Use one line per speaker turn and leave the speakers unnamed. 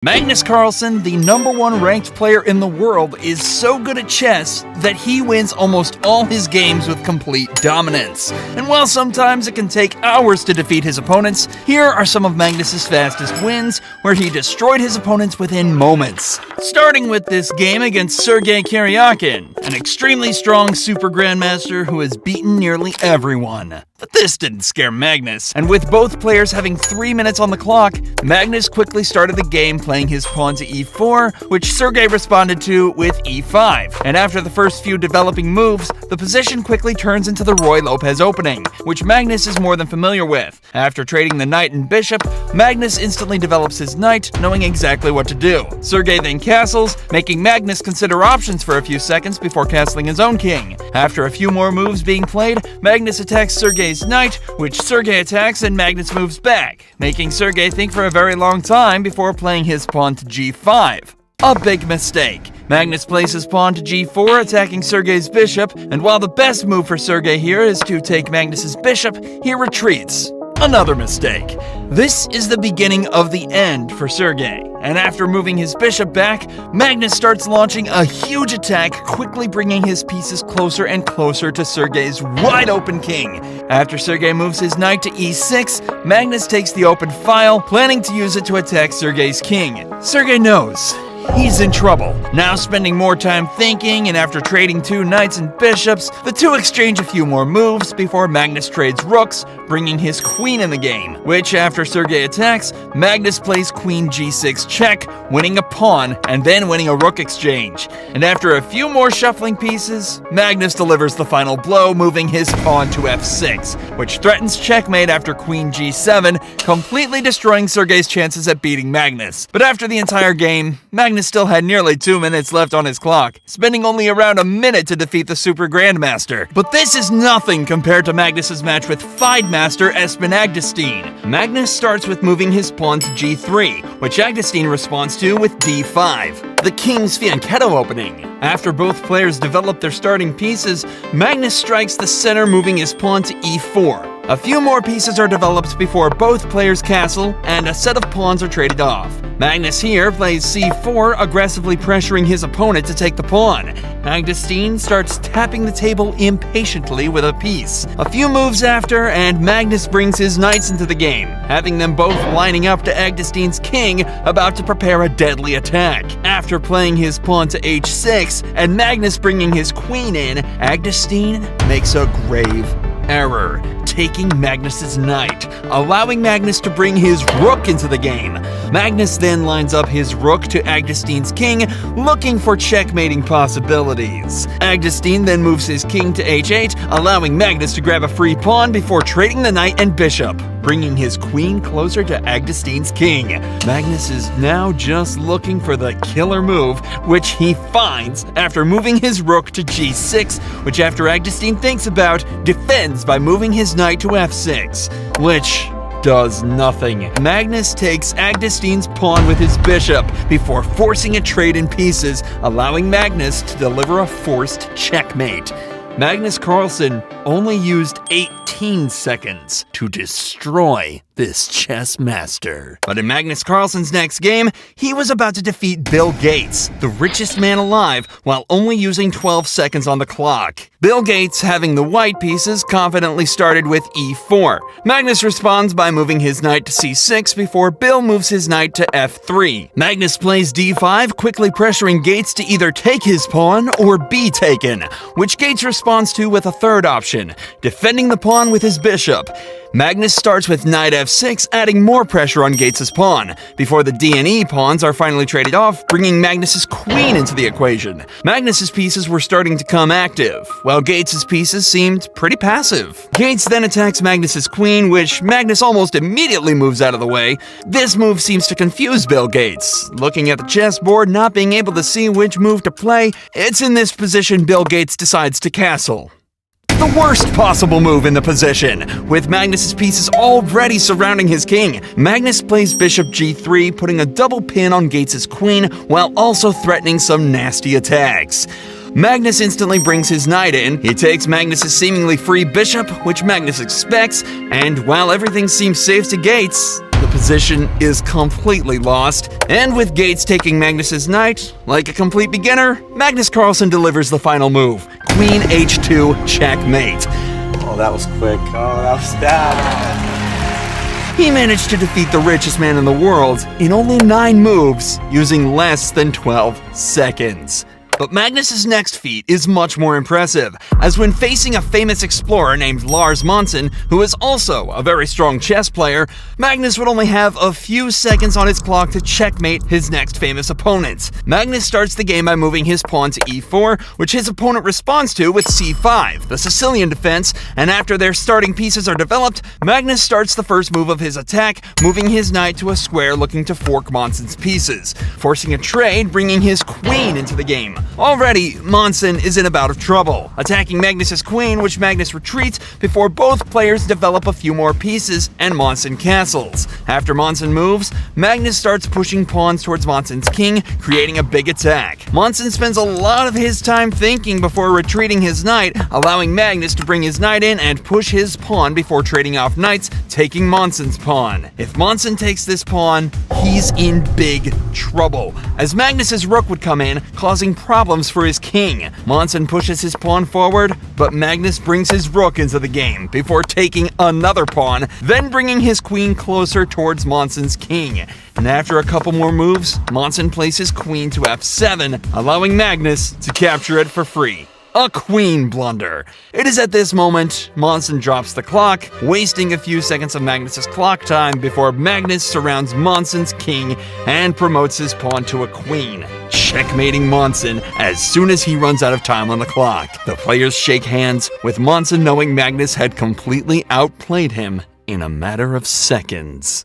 Magnus Carlsen, the #1 ranked player in the world, is so good at chess that he wins almost all his games with complete dominance. And while sometimes it can take hours to defeat his opponents, here are some of Magnus's fastest wins, where he destroyed his opponents within moments. Starting with this game against Sergei Karyakin, an extremely strong super grandmaster who has beaten nearly everyone. But this didn't scare Magnus, and with both players having 3 minutes on the clock, Magnus quickly started the game playing his pawn to e4, which Sergei responded to with e5. And after the first few developing moves, the position quickly turns into the Roy Lopez opening, which Magnus is more than familiar with. After trading the knight and bishop, Magnus instantly develops his knight, knowing exactly what to do. Sergei then castles, making Magnus consider options for a few seconds before castling his own king. After a few more moves being played, Magnus attacks Sergei's knight, which Sergei attacks and Magnus moves back, making Sergei think for a very long time before playing his pawn to g5. A big mistake. Magnus plays his pawn to g4, attacking Sergei's bishop, and while the best move for Sergei here is to take Magnus's bishop, he retreats. Another mistake. This is the beginning of the end for Sergei, and after moving his bishop back, Magnus starts launching a huge attack, quickly bringing his pieces closer and closer to Sergei's wide-open king. After Sergei moves his knight to e6, Magnus takes the open file, planning to use it to attack Sergei's king. Sergei knows he's in trouble. Now spending more time thinking, and after trading 2 knights and bishops, the two exchange a few more moves before Magnus trades rooks, bringing his queen in the game, which after Sergei attacks, Magnus plays queen g6 check, winning a pawn, and then winning a rook exchange. And after a few more shuffling pieces, Magnus delivers the final blow, moving his pawn to f6, which threatens checkmate after queen g7, completely destroying Sergei's chances at beating Magnus. But after the entire game, Magnus still had nearly 2 minutes left on his clock, spending only around a minute to defeat the Super Grandmaster. But this is nothing compared to Magnus's match with Master Espen Agdestein. Magnus starts with moving his pawn to g3, which Agdestein responds to with d5, the King's Fianchetto opening. After both players develop their starting pieces, Magnus strikes the center, moving his pawn to e4. A few more pieces are developed before both players castle, and a set of pawns are traded off. Magnus here plays c4, aggressively pressuring his opponent to take the pawn. Agdestein starts tapping the table impatiently with a piece. A few moves after, and Magnus brings his knights into the game, having them both lining up to Agdestein's king, about to prepare a deadly attack. After playing his pawn to h6, and Magnus bringing his queen in, Agdestein makes a grave error, taking Magnus's knight, allowing Magnus to bring his rook into the game. Magnus then lines up his rook to Agdestein's king, looking for checkmating possibilities. Agdestein then moves his king to h8, allowing Magnus to grab a free pawn before trading the knight and bishop, bringing his queen closer to Agdestein's king. Magnus is now just looking for the killer move, which he finds after moving his rook to g6, which after Agdestein thinks about, defends by moving his knight to f6, which does nothing. Magnus takes Agdestein's pawn with his bishop before forcing a trade in pieces, allowing Magnus to deliver a forced checkmate. Magnus Carlsen only used 18 seconds to destroy this chess master. But in Magnus Carlsen's next game, he was about to defeat Bill Gates, the richest man alive, while only using 12 seconds on the clock. Bill Gates, having the white pieces, confidently started with e4. Magnus responds by moving his knight to c6 before Bill moves his knight to f3. Magnus plays d5, quickly pressuring Gates to either take his pawn or be taken, which Gates responds to with a third option, defending the pawn with his bishop. Magnus starts with knight f6, adding more pressure on Gates' pawn, before the d and e pawns are finally traded off, bringing Magnus' queen into the equation. Magnus' pieces were starting to come active, while Gates' pieces seemed pretty passive. Gates then attacks Magnus' queen, which Magnus almost immediately moves out of the way. This move seems to confuse Bill Gates. Looking at the chessboard, not being able to see which move to play, it's in this position Bill Gates decides to castle. The worst possible move in the position, with Magnus' pieces already surrounding his king. Magnus plays bishop g3, putting a double pin on Gates' queen, while also threatening some nasty attacks. Magnus instantly brings his knight in. He takes Magnus' seemingly free bishop, which Magnus expects, and while everything seems safe to Gates, the position is completely lost, and with Gates taking Magnus's knight, like a complete beginner, Magnus Carlsen delivers the final move, Queen H2 checkmate.
Oh, that was quick. Oh, that was bad.
He managed to defeat the richest man in the world in only 9 moves, using less than 12 seconds. But Magnus's next feat is much more impressive, as when facing a famous explorer named Lars Monsen, who is also a very strong chess player, Magnus would only have a few seconds on his clock to checkmate his next famous opponent. Magnus starts the game by moving his pawn to e4, which his opponent responds to with c5, the Sicilian defense, and after their starting pieces are developed, Magnus starts the first move of his attack, moving his knight to a square looking to fork Monsen's pieces, forcing a trade, bringing his queen into the game. Already, Monsen is in a bout of trouble, attacking Magnus's queen, which Magnus retreats before both players develop a few more pieces and Monsen castles. After Monsen moves, Magnus starts pushing pawns towards Monsen's king, creating a big attack. Monsen spends a lot of his time thinking before retreating his knight, allowing Magnus to bring his knight in and push his pawn before trading off knights, taking Monsen's pawn. If Monsen takes this pawn, he's in big trouble, as Magnus's rook would come in, causing problems for his king. Monsen pushes his pawn forward, but Magnus brings his rook into the game before taking another pawn, then bringing his queen closer towards Monsen's king. And after a couple more moves, Monsen places queen to f7, allowing Magnus to capture it for free. A queen blunder. It is at this moment Monsen drops the clock, wasting a few seconds of Magnus's clock time before Magnus surrounds Monsen's king and promotes his pawn to a queen, checkmating Monsen as soon as he runs out of time on the clock. The players shake hands, with Monsen knowing Magnus had completely outplayed him in a matter of seconds.